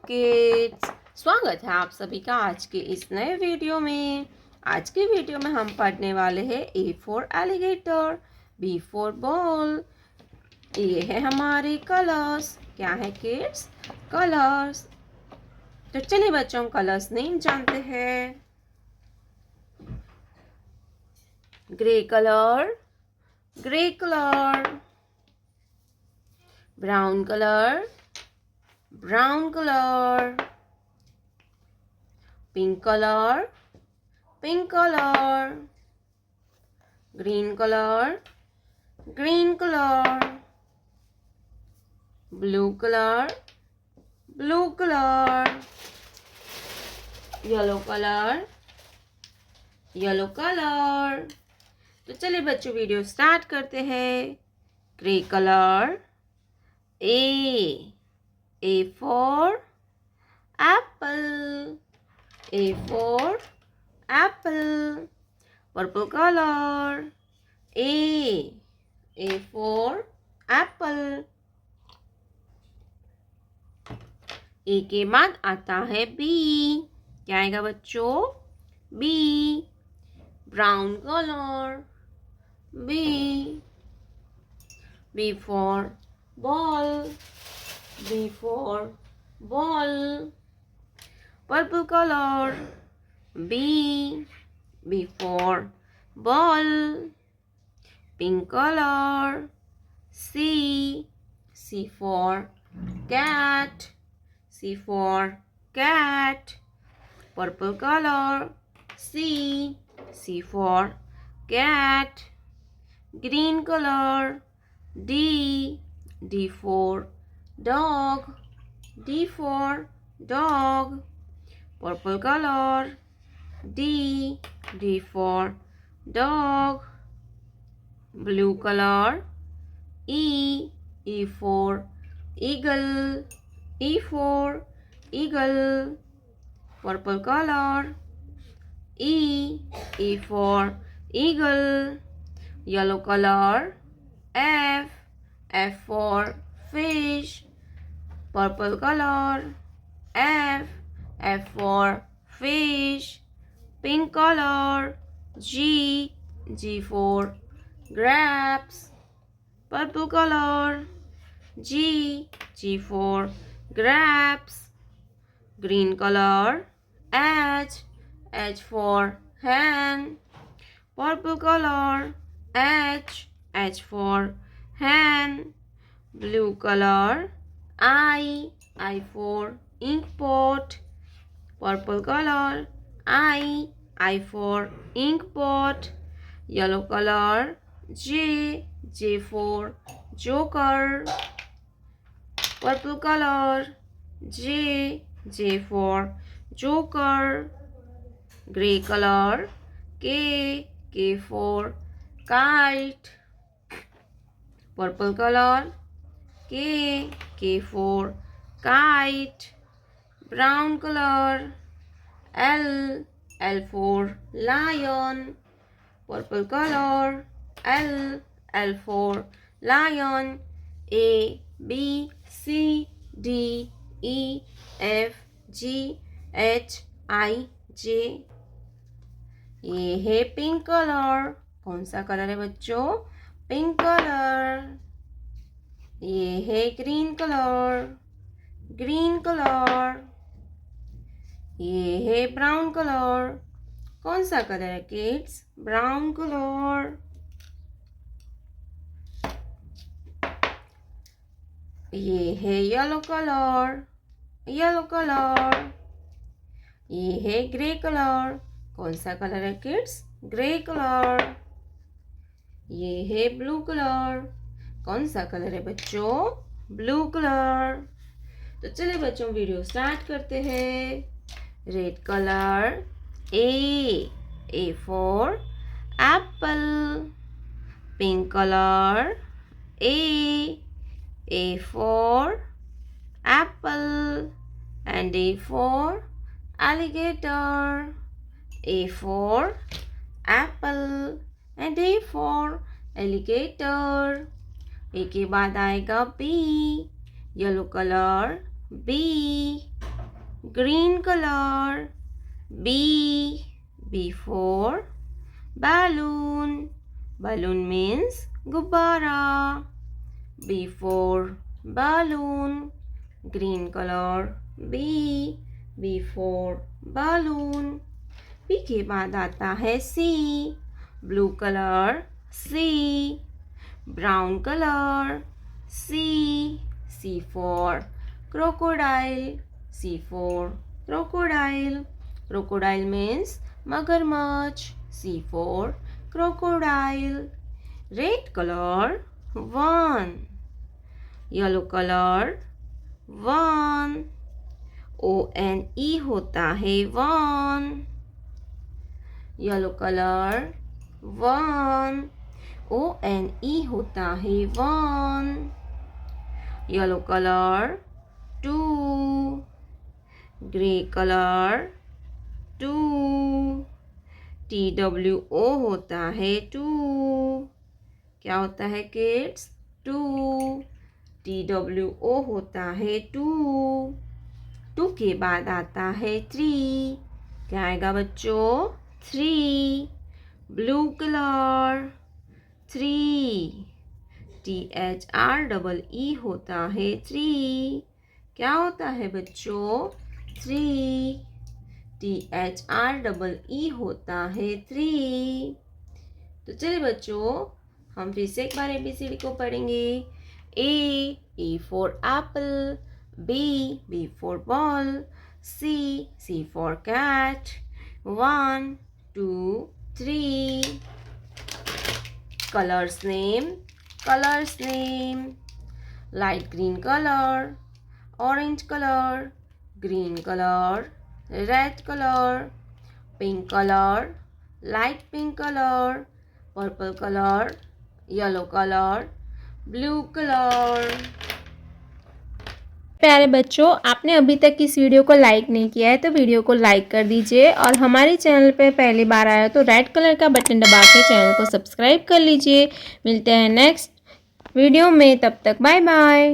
Kids, स्वागत है आप सभी का आज के इस नए वीडियो में। आज के वीडियो में हम पढ़ने वाले हैं A for alligator, B for ball. ये है हमारे कलर्स। क्या है किड्स? कलर्स। तो चलिए बच्चों, हम कलर्स नेम जानते हैं। Grey colour, grey colour. Brown colour, brown color. Pink color, pink color. Green color, green color. Blue color, blue color. Yellow color, yellow color. तो चलिए बच्चों, वीडियो स्टार्ट करते हैं। Grey colour, A for apple. A for apple. Purple color. A for apple. A के बाद आता है B. क्या आएगा बच्चों? B. Brown color. B. B for ball. B for ball. Purple color. B. B for ball. Pink color. C. C for cat. C for cat. Purple color. C. C for cat. Green color. D. D for dog. D for dog. Purple color. D. D for dog. Blue color. E. E for eagle. E for eagle. Purple color. E. E for eagle. Yellow color. F. F for fish. Purple color. F. F for fish. Pink color. G. G for grapes. Purple color. G. G for grapes. Green color. H. H for hen. Purple color. H. H for hen. Blue color. I. I for ink pot. Purple color. I. I for ink pot. Yellow color. J. J for joker. Purple color. J. J for joker. Gray color. K. K for kite. Purple color. K. K for kite. Brown color. L. L for lion. Purple color. L. L for lion. A. B. C. D. E. F. G. H. I. J. ये है pink colour. कौन सा colour है बच्चों? Pink colour. ये है green colour. Green colour. ये है ब्राउन कलर। कौन सा कलर है किड्स? Brown colour. ये है येलो कलर। Yellow colour. ये है ग्रे कलर। कौन सा कलर है किड्स? Grey colour. ये है ब्लू कलर। कौन सा कलर है बच्चों? Blue colour. तो चलिए बच्चों, वीडियो स्टार्ट करते हैं। Red colour. A for Apple. Pink colour. A for Apple and A for alligator. A for apple and A for alligator. A के बाद आएगा B. Yellow colour B. green color. B. B for balloon. Balloon means gubbara. B for balloon. Green color. B. B for balloon. B के बाद आता है C. Blue color. C. Brown color. C. C for crocodile. C for crocodile. Crocodile means magarmach. C for crocodile. Red color 1. Yellow color 1. O-N-E होता है 1. Yellow color 1. O-N-E होता है 1. Yellow color 2. Grey color 2. T-W-O होता है 2. क्या होता है kids? 2. T-W-O होता है 2. 2 के बाद आता है 3. क्या आएगा बच्चों? 3. Blue color 3. T-H-R-E-E होता है 3. क्या होता है बच्चों? 3. T-H-R-E-E होता है 3. तो चलिए बच्चों, हम फिर से एक बार ABCD को पढ़ेंगे. A for apple. B for ball. C for cat. 1, 2, 3. Colors name. Light green color, orange color, green color, red color, pink color, light pink color, purple color, yellow color, blue color. प्यारे बच्चों, आपने अभी तक इस video को like नहीं किया है तो वीडियो को लाइक कर दीजिए और हमारे चैनल पे पहली बार आया तो रेड कलर का बटन दबा के चैनल को सब्सक्राइब कर लीजिए. मिलते हैं नेक्स्ट वीडियो में, तब तक बाय बाय.